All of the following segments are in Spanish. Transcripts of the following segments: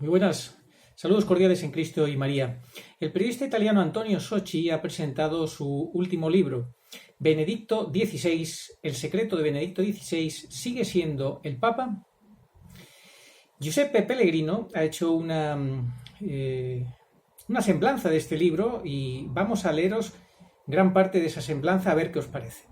Muy buenas. Saludos cordiales en Cristo y María. El periodista italiano Antonio Socci ha presentado su último libro, Benedicto XVI, El secreto de Benedicto XVI, ¿sigue siendo el Papa? Giuseppe Pellegrino ha hecho una semblanza de este libro y vamos a leeros gran parte de esa semblanza a ver qué os parece.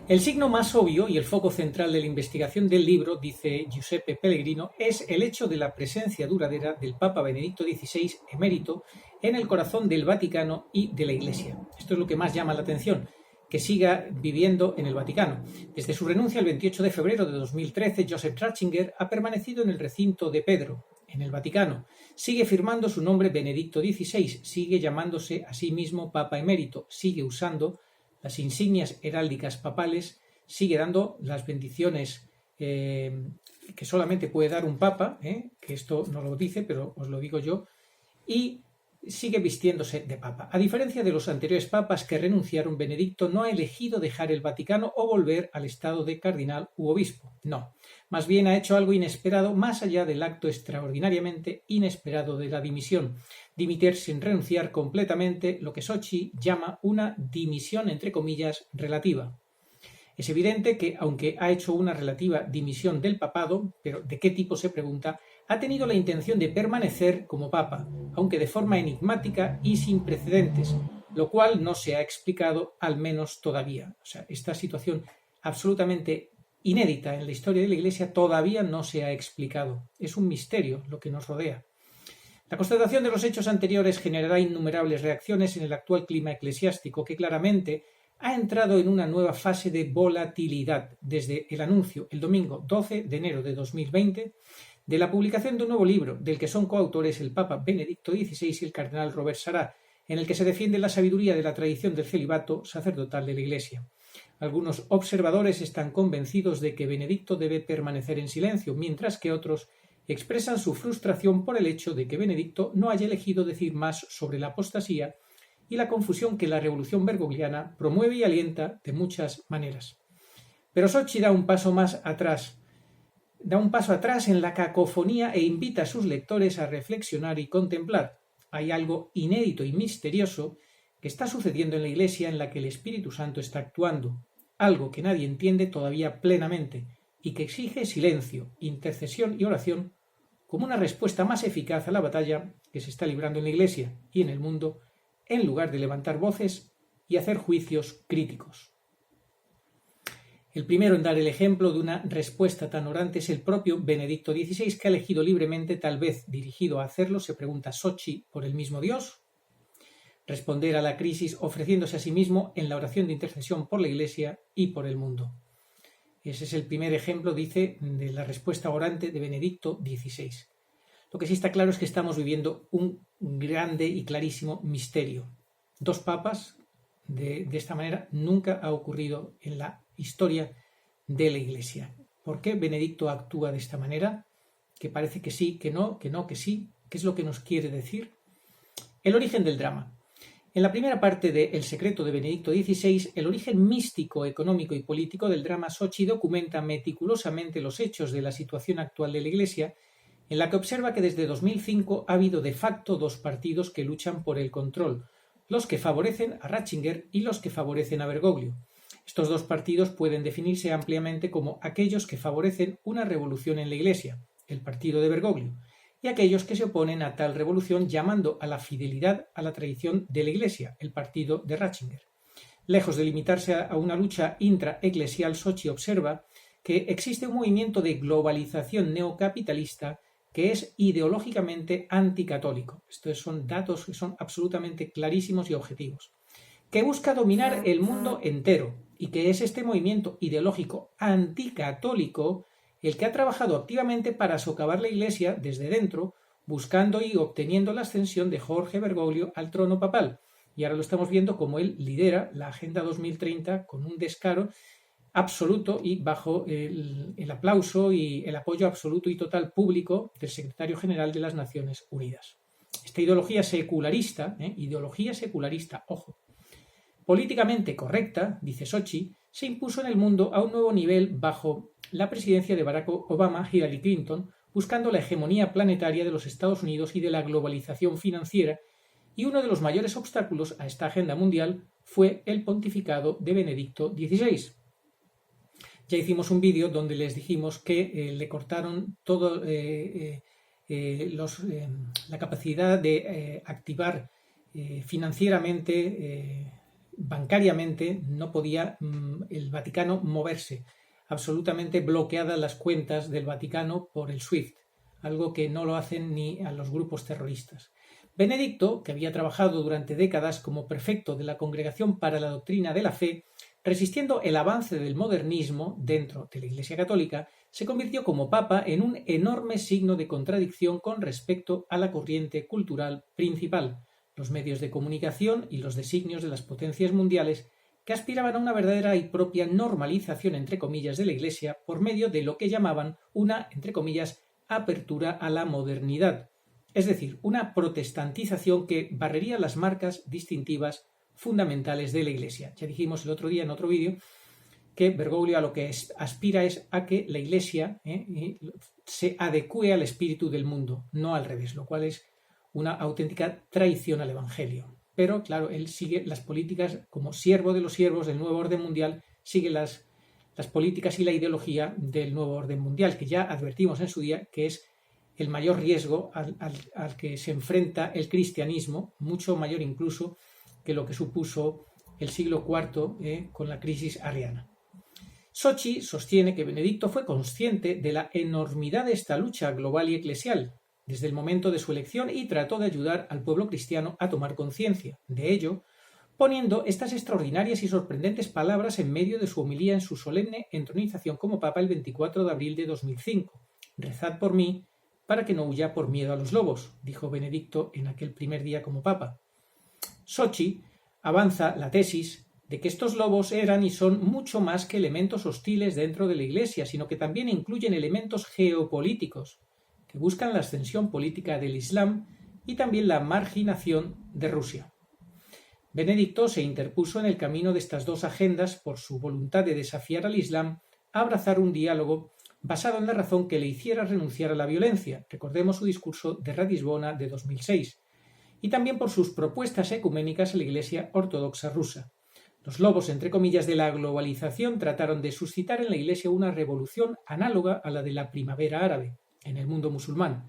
El signo más obvio y el foco central de la investigación del libro, dice Giuseppe Pellegrino, es el hecho de la presencia duradera del Papa Benedicto XVI emérito en el corazón del Vaticano y de la Iglesia. Esto es lo que más llama la atención, que siga viviendo en el Vaticano. Desde su renuncia el 28 de febrero de 2013, Joseph Ratzinger ha permanecido en el recinto de Pedro, en el Vaticano. Sigue firmando su nombre Benedicto XVI, sigue llamándose a sí mismo Papa emérito, sigue usando las insignias heráldicas papales, sigue dando las bendiciones que solamente puede dar un papa, que esto no lo dice, pero os lo digo yo, y sigue vistiéndose de papa. A diferencia de los anteriores papas que renunciaron, Benedicto no ha elegido dejar el Vaticano o volver al estado de cardenal u obispo. No, más bien ha hecho algo inesperado más allá del acto extraordinariamente inesperado de la dimisión. Dimitir sin renunciar completamente, lo que Socci llama una dimisión entre comillas relativa. Es evidente que, aunque ha hecho una relativa dimisión del papado, pero ¿de qué tipo se pregunta?, ha tenido la intención de permanecer como papa, aunque de forma enigmática y sin precedentes, lo cual no se ha explicado, al menos todavía. O sea, esta situación absolutamente inédita en la historia de la Iglesia todavía no se ha explicado. Es un misterio lo que nos rodea. La constatación de los hechos anteriores generará innumerables reacciones en el actual clima eclesiástico que claramente ha entrado en una nueva fase de volatilidad desde el anuncio el domingo 12 de enero de 2020 de la publicación de un nuevo libro del que son coautores el Papa Benedicto XVI y el cardenal Robert Sarah, en el que se defiende la sabiduría de la tradición del celibato sacerdotal de la Iglesia. Algunos observadores están convencidos de que Benedicto debe permanecer en silencio, mientras que otros expresan su frustración por el hecho de que Benedicto no haya elegido decir más sobre la apostasía y la confusión que la revolución bergogliana promueve y alienta de muchas maneras. Pero Socci da un paso atrás en la cacofonía e invita a sus lectores a reflexionar y contemplar. Hay algo inédito y misterioso que está sucediendo en la Iglesia en la que el Espíritu Santo está actuando, algo que nadie entiende todavía plenamente y que exige silencio, intercesión y oración como una respuesta más eficaz a la batalla que se está librando en la Iglesia y en el mundo, en lugar de levantar voces y hacer juicios críticos. El primero en dar el ejemplo de una respuesta tan orante es el propio Benedicto XVI, que ha elegido libremente, tal vez dirigido a hacerlo, se pregunta Socci, ¿por el mismo Dios? Responder a la crisis ofreciéndose a sí mismo en la oración de intercesión por la Iglesia y por el mundo. Ese es el primer ejemplo, dice, de la respuesta orante de Benedicto XVI. Lo que sí está claro es que estamos viviendo un grande y clarísimo misterio. Dos papas de esta manera nunca ha ocurrido en la historia de la Iglesia. ¿Por qué Benedicto actúa de esta manera? Que parece que sí, que no, que sí. ¿Qué es lo que nos quiere decir? El origen del drama. En la primera parte de El secreto de Benedicto XVI, el origen místico, económico y político del drama, Socci documenta meticulosamente los hechos de la situación actual de la Iglesia, en la que observa que desde 2005 ha habido de facto dos partidos que luchan por el control, los que favorecen a Ratzinger y los que favorecen a Bergoglio. Estos dos partidos pueden definirse ampliamente como aquellos que favorecen una revolución en la Iglesia, el partido de Bergoglio, y aquellos que se oponen a tal revolución llamando a la fidelidad a la tradición de la Iglesia, el partido de Ratzinger. Lejos de limitarse a una lucha intraeclesial, Socci observa que existe un movimiento de globalización neocapitalista que es ideológicamente anticatólico. Estos son datos que son absolutamente clarísimos y objetivos. Que busca dominar el mundo entero y que es este movimiento ideológico anticatólico el que ha trabajado activamente para socavar la Iglesia desde dentro, buscando y obteniendo la ascensión de Jorge Bergoglio al trono papal. Y ahora lo estamos viendo como él lidera la Agenda 2030 con un descaro absoluto y bajo el aplauso y el apoyo absoluto y total público del secretario general de las Naciones Unidas. Esta ideología secularista, ojo, políticamente correcta, dice Socci, se impuso en el mundo a un nuevo nivel bajo la presidencia de Barack Obama, Hillary Clinton, buscando la hegemonía planetaria de los Estados Unidos y de la globalización financiera, y uno de los mayores obstáculos a esta agenda mundial fue el pontificado de Benedicto XVI. Ya hicimos un vídeo donde les dijimos que le cortaron todo la capacidad de activar financieramente, bancariamente, no podía el Vaticano moverse, absolutamente bloqueadas las cuentas del Vaticano por el SWIFT, algo que no lo hacen ni a los grupos terroristas. Benedicto, que había trabajado durante décadas como prefecto de la Congregación para la Doctrina de la Fe, resistiendo el avance del modernismo dentro de la Iglesia Católica, se convirtió como papa en un enorme signo de contradicción con respecto a la corriente cultural principal, los medios de comunicación y los designios de las potencias mundiales que aspiraban a una verdadera y propia normalización, entre comillas, de la Iglesia por medio de lo que llamaban una, entre comillas, apertura a la modernidad, es decir, una protestantización que barrería las marcas distintivas fundamentales de la Iglesia. Ya dijimos el otro día en otro vídeo que Bergoglio a lo que aspira es a que la Iglesia se adecue al espíritu del mundo, no al revés, lo cual es una auténtica traición al Evangelio. Pero, claro, él sigue las políticas como siervo de los siervos del nuevo orden mundial, sigue las políticas y la ideología del nuevo orden mundial, que ya advertimos en su día que es el mayor riesgo al que se enfrenta el cristianismo, mucho mayor incluso que lo que supuso el siglo IV con la crisis ariana. Socci sostiene que Benedicto fue consciente de la enormidad de esta lucha global y eclesial desde el momento de su elección y trató de ayudar al pueblo cristiano a tomar conciencia de ello, poniendo estas extraordinarias y sorprendentes palabras en medio de su homilía en su solemne entronización como papa el 24 de abril de 2005. «Rezad por mí para que no huya por miedo a los lobos», dijo Benedicto en aquel primer día como papa. Socci avanza la tesis de que estos lobos eran y son mucho más que elementos hostiles dentro de la Iglesia, sino que también incluyen elementos geopolíticos que buscan la ascensión política del Islam y también la marginación de Rusia. Benedicto se interpuso en el camino de estas dos agendas por su voluntad de desafiar al Islam a abrazar un diálogo basado en la razón que le hiciera renunciar a la violencia, recordemos su discurso de Ratisbona de 2006, y también por sus propuestas ecuménicas a la Iglesia Ortodoxa rusa. Los lobos, entre comillas, de la globalización trataron de suscitar en la Iglesia una revolución análoga a la de la primavera árabe en el mundo musulmán.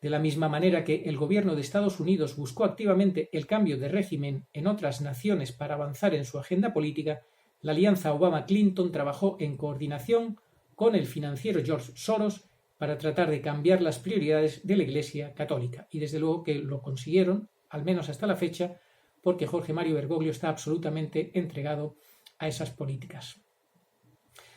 De la misma manera que el gobierno de Estados Unidos buscó activamente el cambio de régimen en otras naciones para avanzar en su agenda política, la alianza Obama-Clinton trabajó en coordinación con el financiero George Soros para tratar de cambiar las prioridades de la Iglesia Católica. Y desde luego que lo consiguieron, al menos hasta la fecha, porque Jorge Mario Bergoglio está absolutamente entregado a esas políticas.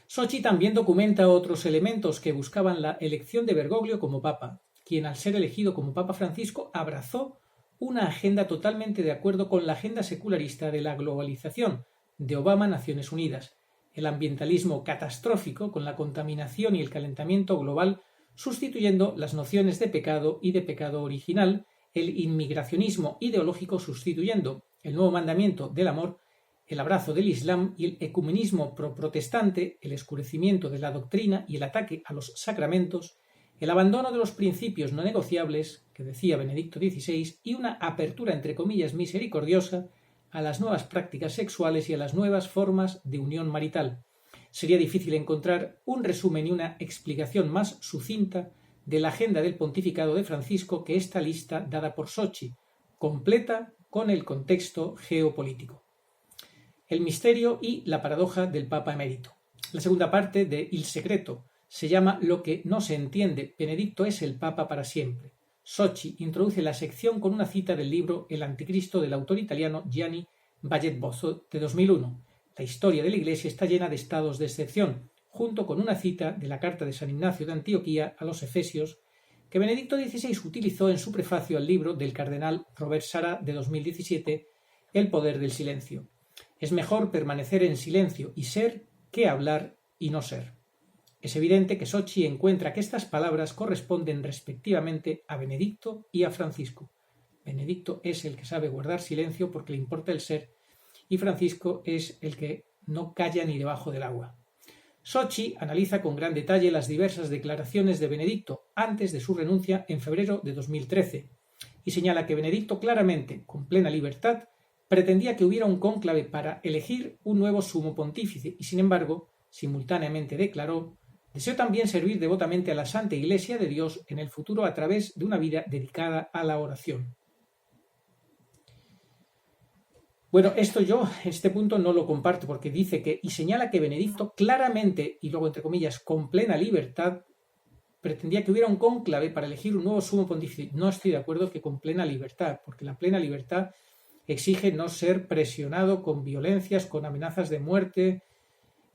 Socci también documenta otros elementos que buscaban la elección de Bergoglio como papa, quien al ser elegido como Papa Francisco abrazó una agenda totalmente de acuerdo con la agenda secularista de la globalización de Obama-Naciones Unidas, el ambientalismo catastrófico con la contaminación y el calentamiento global, sustituyendo las nociones de pecado y de pecado original, el inmigracionismo ideológico sustituyendo el nuevo mandamiento del amor, el abrazo del Islam y el ecumenismo pro-protestante, el escurecimiento de la doctrina y el ataque a los sacramentos, el abandono de los principios no negociables, que decía Benedicto XVI, y una apertura entre comillas misericordiosa a las nuevas prácticas sexuales y a las nuevas formas de unión marital. Sería difícil encontrar un resumen y una explicación más sucinta de la agenda del pontificado de Francisco que esta lista dada por Socci, completa con el contexto geopolítico. El misterio y la paradoja del Papa emérito. La segunda parte de Il Secreto se llama Lo que no se entiende, Benedicto es el Papa para siempre. Socci introduce la sección con una cita del libro El Anticristo del autor italiano Gianni Baget-Bozzo de 2001. La historia de la Iglesia está llena de estados de excepción, junto con una cita de la carta de San Ignacio de Antioquía a los Efesios, que Benedicto XVI utilizó en su prefacio al libro del cardenal Robert Sarah de 2017, El poder del silencio. Es mejor permanecer en silencio y ser que hablar y no ser. Es evidente que Socci encuentra que estas palabras corresponden respectivamente a Benedicto y a Francisco. Benedicto es el que sabe guardar silencio porque le importa el ser, y Francisco es el que no calla ni debajo del agua. Socci analiza con gran detalle las diversas declaraciones de Benedicto antes de su renuncia en febrero de 2013 y señala que Benedicto claramente, con plena libertad, pretendía que hubiera un cónclave para elegir un nuevo sumo pontífice y, sin embargo, simultáneamente declaró: «Deseo también servir devotamente a la Santa Iglesia de Dios en el futuro a través de una vida dedicada a la oración». Bueno, este punto no lo comparto porque dice que, y señala que Benedicto claramente, y luego entre comillas, con plena libertad, pretendía que hubiera un cónclave para elegir un nuevo sumo pontífice. No estoy de acuerdo que con plena libertad, porque la plena libertad exige no ser presionado con violencias, con amenazas de muerte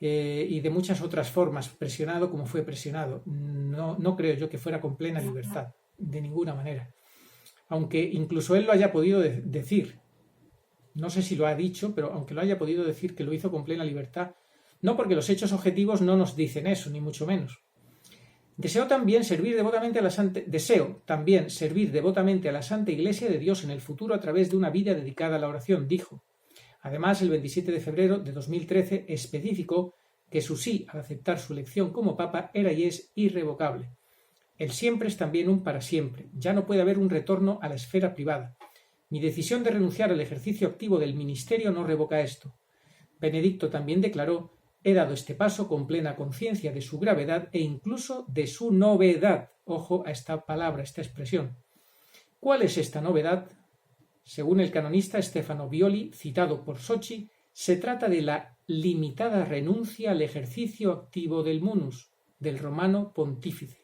y de muchas otras formas, presionado como fue presionado. No creo yo que fuera con plena libertad, de ninguna manera. Aunque incluso él lo haya podido decir. No sé si lo ha dicho, pero aunque lo haya podido decir que lo hizo con plena libertad, no, porque los hechos objetivos no nos dicen eso, ni mucho menos. Deseo también servir devotamente a la Santa Iglesia de Dios en el futuro a través de una vida dedicada a la oración, dijo. Además, el 27 de febrero de 2013 especificó que su sí al aceptar su elección como papa era y es irrevocable. El siempre es también un para siempre. Ya no puede haber un retorno a la esfera privada. Mi decisión de renunciar al ejercicio activo del ministerio no revoca esto. Benedicto también declaró: «He dado este paso con plena conciencia de su gravedad e incluso de su novedad». Ojo a esta palabra, esta expresión. ¿Cuál es esta novedad? Según el canonista Stefano Violi, citado por Socci, se trata de la limitada renuncia al ejercicio activo del munus, del romano pontífice.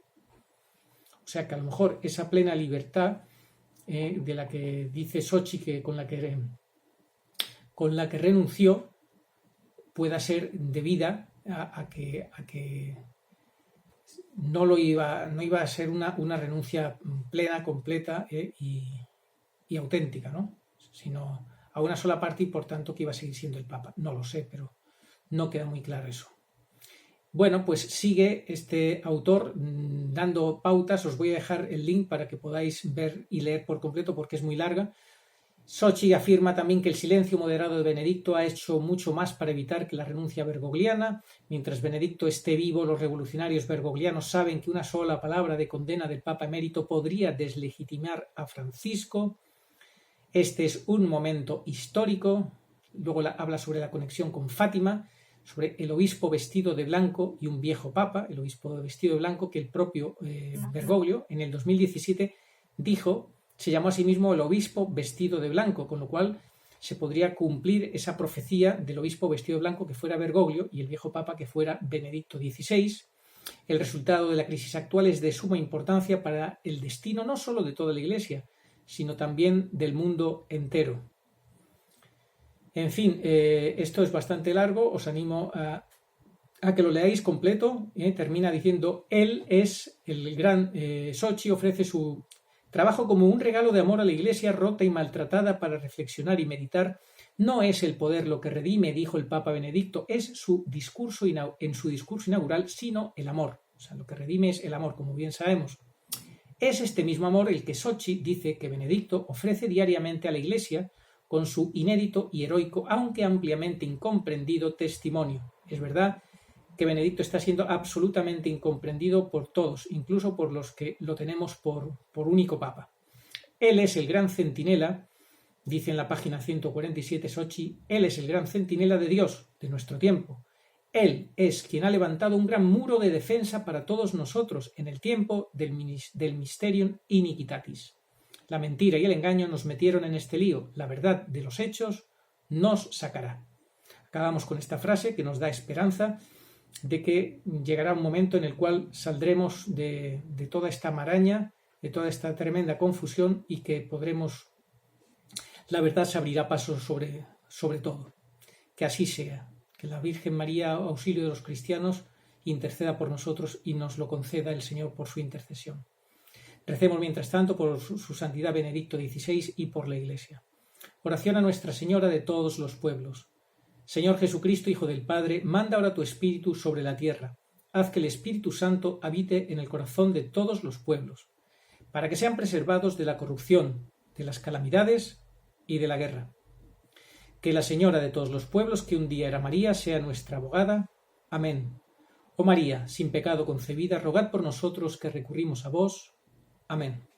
O sea que a lo mejor esa plena libertad de la que dice Socci que con la que renunció pueda ser debida a que no iba a ser una renuncia plena, completa y auténtica, ¿no? Sino a una sola parte y por tanto que iba a seguir siendo el Papa. No lo sé, pero no queda muy claro eso. Bueno, pues sigue este autor dando pautas. Os voy a dejar el link para que podáis ver y leer por completo porque es muy larga. Socci afirma también que el silencio moderado de Benedicto ha hecho mucho más para evitar que la renuncia bergogliana. Mientras Benedicto esté vivo, los revolucionarios bergoglianos saben que una sola palabra de condena del Papa emérito podría deslegitimar a Francisco. Este es un momento histórico. Luego habla sobre la conexión con Fátima, sobre el obispo vestido de blanco y un viejo papa, el obispo vestido de blanco, que el propio Bergoglio en el 2017 se llamó a sí mismo el obispo vestido de blanco, con lo cual se podría cumplir esa profecía del obispo vestido de blanco que fuera Bergoglio y el viejo papa que fuera Benedicto XVI. El resultado de la crisis actual es de suma importancia para el destino no solo de toda la Iglesia, sino también del mundo entero. En fin, esto es bastante largo, os animo a que lo leáis completo. Termina diciendo: él es el gran Socci, ofrece su trabajo como un regalo de amor a la Iglesia rota y maltratada para reflexionar y meditar. No es el poder lo que redime, dijo el Papa Benedicto, en su discurso inaugural, sino el amor. O sea, lo que redime es el amor, como bien sabemos. Es este mismo amor el que Socci dice que Benedicto ofrece diariamente a la Iglesia con su inédito y heroico, aunque ampliamente incomprendido, testimonio. Es verdad que Benedicto está siendo absolutamente incomprendido por todos, incluso por los que lo tenemos por único papa. Él es el gran centinela, dice en la página 147 Socci, él es el gran centinela de Dios, de nuestro tiempo. Él es quien ha levantado un gran muro de defensa para todos nosotros en el tiempo del Mysterium Iniquitatis. La mentira y el engaño nos metieron en este lío. La verdad de los hechos nos sacará. Acabamos con esta frase que nos da esperanza de que llegará un momento en el cual saldremos de toda esta maraña, de toda esta tremenda confusión y que la verdad se abrirá paso sobre todo. Que así sea. Que la Virgen María, auxilio de los cristianos, interceda por nosotros y nos lo conceda el Señor por su intercesión. Recemos mientras tanto por su santidad Benedicto XVI y por la Iglesia. Oración a Nuestra Señora de todos los pueblos. Señor Jesucristo, Hijo del Padre, manda ahora tu Espíritu sobre la tierra. Haz que el Espíritu Santo habite en el corazón de todos los pueblos, para que sean preservados de la corrupción, de las calamidades y de la guerra. Que la Señora de todos los pueblos, que un día era María, sea nuestra abogada. Amén. Oh María, sin pecado concebida, rogad por nosotros que recurrimos a vos. Amén.